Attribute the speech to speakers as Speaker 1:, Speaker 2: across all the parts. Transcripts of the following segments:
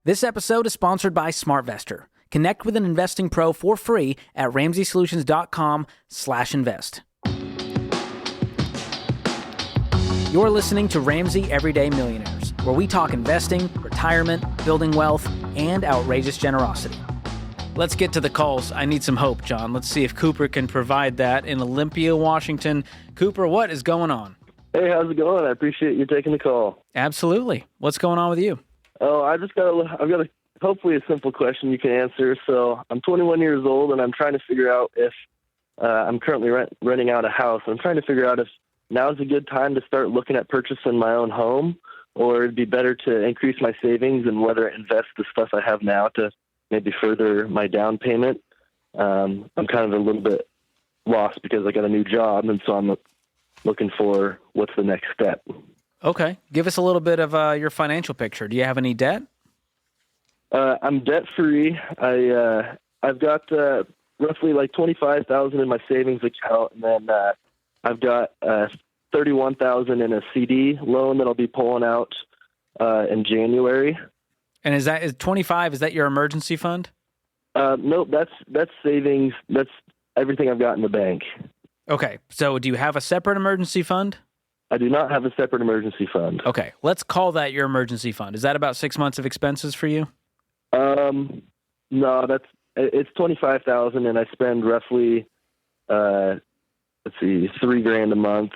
Speaker 1: This episode is sponsored by SmartVestor. Connect with an investing pro for free at RamseySolutions.com/invest. You're listening to Ramsey Everyday Millionaires, where we talk investing, retirement, building wealth, and outrageous generosity. Let's get to the calls. I need some hope, John. Let's see if Cooper can provide that in Olympia, Washington. Cooper, what is going on?
Speaker 2: Hey, how's it going? I appreciate you taking the call.
Speaker 1: Absolutely. What's going on with you?
Speaker 2: Oh, I've got a hopefully a simple question you can answer. So I'm 21 years old, and I'm trying to figure out if I'm currently renting out a house. I'm trying to figure out if now is a good time to start looking at purchasing my own home, or it'd be better to increase my savings and whether invest the stuff I have now to maybe further my down payment. I'm kind of a little bit lost because I got a new job, and so I'm looking for what's the next step.
Speaker 1: Okay. Give us a little bit of your financial picture. Do you have any debt?
Speaker 2: I'm debt-free. I've got roughly like $25,000 in my savings account, and then I've got $31,000 in a CD loan that I'll be pulling out in January.
Speaker 1: And is 25? Is that your emergency fund?
Speaker 2: Nope, that's savings. That's everything I've got in the bank.
Speaker 1: Okay. So do you have a separate emergency fund?
Speaker 2: I do not have a separate emergency fund.
Speaker 1: Okay. Let's call that your emergency fund. Is that about 6 months of expenses for you?
Speaker 2: No, it's $25,000, and I spend roughly, $3,000 a month.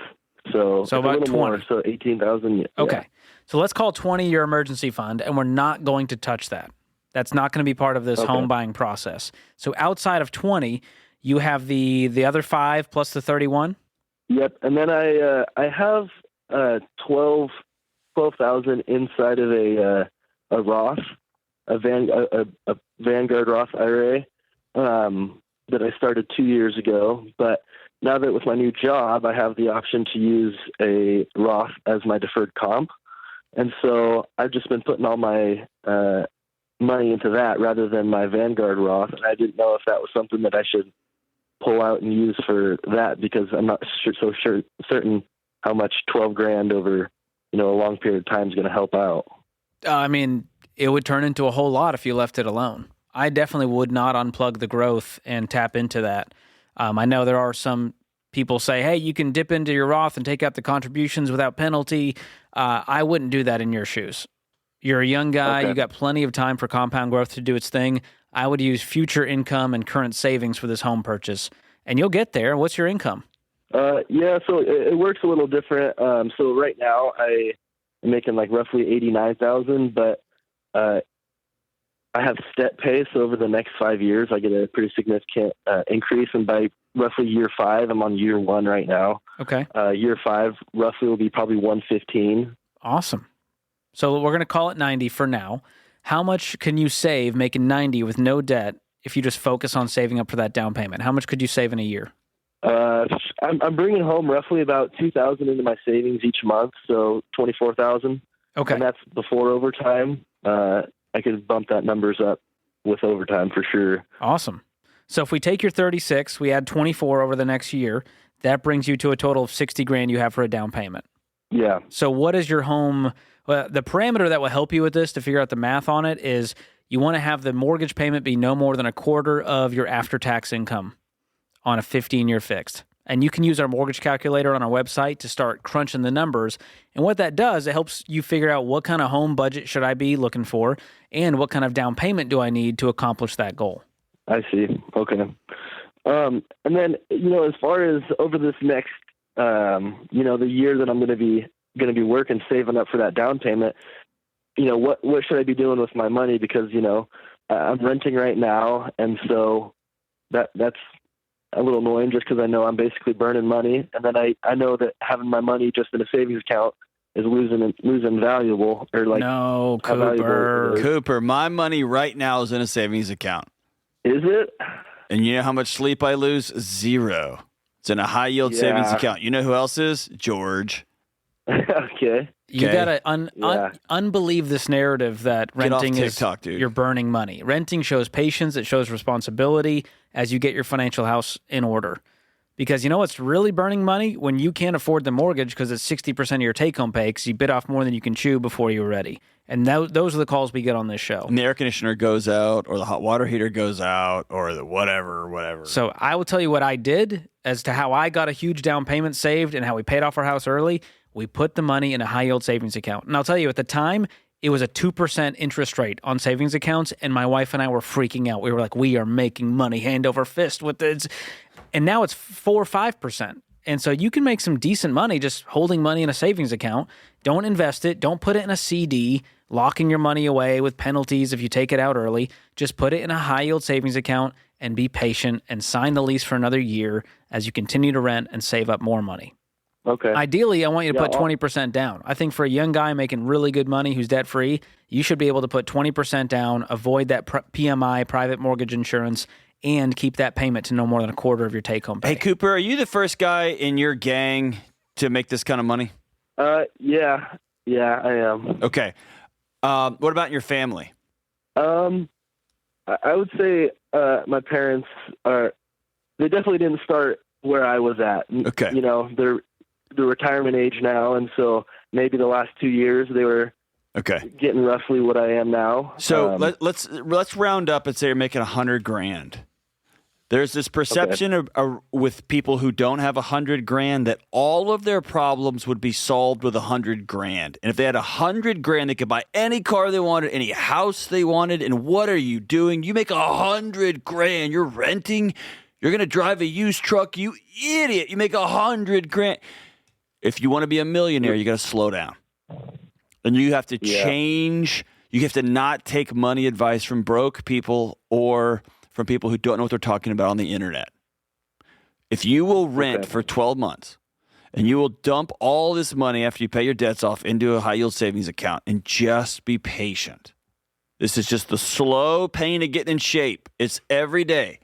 Speaker 2: So
Speaker 1: about
Speaker 2: a little
Speaker 1: 20.
Speaker 2: more, so $18,000.
Speaker 1: Okay.
Speaker 2: Yeah.
Speaker 1: So let's call 20 your emergency fund, and we're not going to touch that. That's not going to be part of this home buying process. So outside of 20, you have the other 5 plus the 31?
Speaker 2: Yep. And then I have $12,000 inside of a Roth, a Vanguard Roth IRA that I started 2 years ago. But now that with my new job, I have the option to use a Roth as my deferred comp. And so I've just been putting all my money into that rather than my Vanguard Roth. And I didn't know if that was something that I should pull out and use for that, because I'm not certain how much $12,000 over, a long period of time is going to help out.
Speaker 1: I mean, it would turn into a whole lot if you left it alone. I definitely would not unplug the growth and tap into that. I know there are some people say, hey, you can dip into your Roth and take out the contributions without penalty. I wouldn't do that in your shoes. You're a young guy. Okay. You got plenty of time for compound growth to do its thing. I would use future income and current savings for this home purchase, and you'll get there. What's your income?
Speaker 2: So it works a little different. So right now I am making like roughly $89,000, but I have step pay. So over the next 5 years, I get a pretty significant increase. And by roughly year 5, I'm on year 1 right now.
Speaker 1: Okay.
Speaker 2: Year 5 roughly will be probably 115.
Speaker 1: Awesome. So we're going to call it 90 for now. How much can you save making 90 with no debt if you just focus on saving up for that down payment? How much could you save in a year?
Speaker 2: I'm bringing home roughly about $2,000 into my savings each month, so $24,000.
Speaker 1: Okay.
Speaker 2: And that's before overtime. I could bump that numbers up with overtime for sure.
Speaker 1: Awesome. So if we take your 36, we add 24 over the next year, that brings you to a total of $60,000 you have for a down payment.
Speaker 2: Yeah.
Speaker 1: So what is your home? Well, the parameter that will help you with this to figure out the math on it is you want to have the mortgage payment be no more than a quarter of your after-tax income on a 15-year fixed. And you can use our mortgage calculator on our website to start crunching the numbers. And what that does, it helps you figure out what kind of home budget should I be looking for and what kind of down payment do I need to accomplish that goal.
Speaker 2: I see. Okay. And then, as far as over this next, the year that I'm going to be working, saving up for that down payment, what should I be doing with my money? Because, I'm renting right now. And so that's a little annoying just because I know I'm basically burning money. And then I know that having my money just in a savings account is losing valuable. Or like,
Speaker 1: no, Cooper,
Speaker 3: my money right now is in a savings account.
Speaker 2: Is it?
Speaker 3: And you know how much sleep I lose? 0. It's in a high yield savings account. You know who else is? George.
Speaker 2: Okay.
Speaker 1: You gotta unbelieve this narrative that renting
Speaker 3: TikTok,
Speaker 1: is you're burning money. Renting shows patience. It shows responsibility as you get your financial house in order. Because you know what's really burning money? When you can't afford the mortgage because it's 60% of your take-home pay because you bit off more than you can chew before you were ready. And those are the calls we get on this show.
Speaker 3: And the air conditioner goes out, or the hot water heater goes out, or the whatever.
Speaker 1: So I will tell you what I did as to how I got a huge down payment saved and how we paid off our house early. We put the money in a high-yield savings account. And I'll tell you, at the time, it was a 2% interest rate on savings accounts, and my wife and I were freaking out. We were like, we are making money hand over fist with this. And now it's 4 or 5%. And so you can make some decent money just holding money in a savings account. Don't invest it. Don't put it in a CD, locking your money away with penalties if you take it out early. Just put it in a high-yield savings account and be patient and sign the lease for another year as you continue to rent and save up more money.
Speaker 2: Okay.
Speaker 1: Ideally, I want you to put 20% down. I think for a young guy making really good money who's debt-free, you should be able to put 20% down, avoid that PMI, private mortgage insurance, and keep that payment to no more than a quarter of your take-home pay.
Speaker 3: Hey, Cooper, are you the first guy in your gang to make this kind of money?
Speaker 2: Yeah, I am.
Speaker 3: Okay. What about your family?
Speaker 2: I would say my parents they definitely didn't start where I was at.
Speaker 3: Okay.
Speaker 2: You know, they're retirement age now, and so maybe the last 2 years they were getting roughly what I am now.
Speaker 3: So let's round up and say you're making $100,000. There's this perception with people who don't have $100,000 that all of their problems would be solved with $100,000. And if they had $100,000, they could buy any car they wanted, any house they wanted. And what are you doing? You make $100,000. You're renting. You're going to drive a used truck. You idiot. You make $100,000. If you want to be a millionaire, you got to slow down. And you have to change. You have to not take money advice from broke people or from people who don't know what they're talking about on the internet. If you will rent for 12 months and you will dump all this money after you pay your debts off into a high yield savings account and just be patient. This is just the slow pain of getting in shape. It's every day.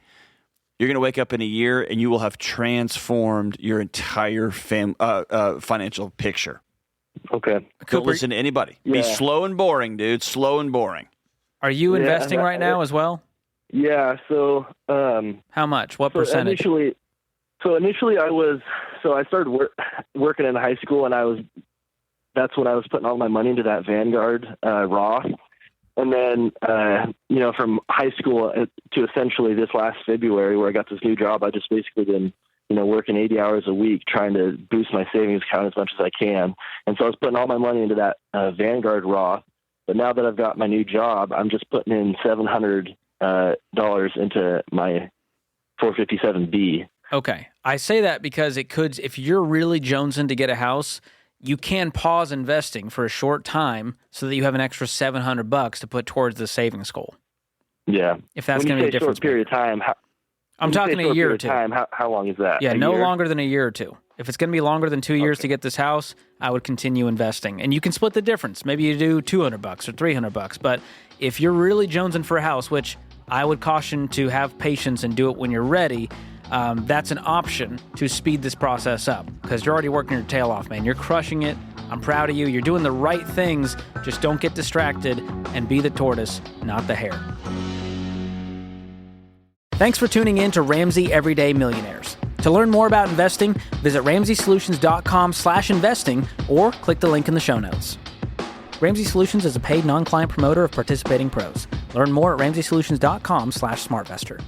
Speaker 3: You're going to wake up in a year and you will have transformed your entire financial picture.
Speaker 2: Okay.
Speaker 3: Don't listen to anybody. Yeah. Be slow and boring, dude. Slow and boring.
Speaker 1: Are you investing right now as well?
Speaker 2: Yeah. So,
Speaker 1: how much? What percentage?
Speaker 2: Initially I started working in high school, and that's when I was putting all my money into that Vanguard Roth. And then, from high school to essentially this last February where I got this new job, I just basically been, working 80 hours a week trying to boost my savings account as much as I can. And so I was putting all my money into that Vanguard Roth. But now that I've got my new job, I'm just putting in $700 into my 457B.
Speaker 1: Okay. I say that because it could, if you're really jonesing to get a house, you can pause investing for a short time so that you have an extra $700 to put towards the savings goal.
Speaker 2: Yeah.
Speaker 1: If that's going to be a different
Speaker 2: period of time.
Speaker 1: I'm talking a year or two.
Speaker 2: How long is that?
Speaker 1: Yeah, no longer than a year or two. If it's going to be longer than 2 years to get this house, I would continue investing. And you can split the difference. Maybe you do $200 or $300. But if you're really jonesing for a house, which I would caution to have patience and do it when you're ready, that's an option to speed this process up because you're already working your tail off, man. You're crushing it. I'm proud of you. You're doing the right things. Just don't get distracted and be the tortoise, not the hare. Thanks for tuning in to Ramsey Everyday Millionaires. To learn more about investing, visit RamseySolutions.com/investing or click the link in the show notes. Ramsey Solutions is a paid non-client promoter of participating pros. Learn more at RamseySolutions.com/SmartVestor.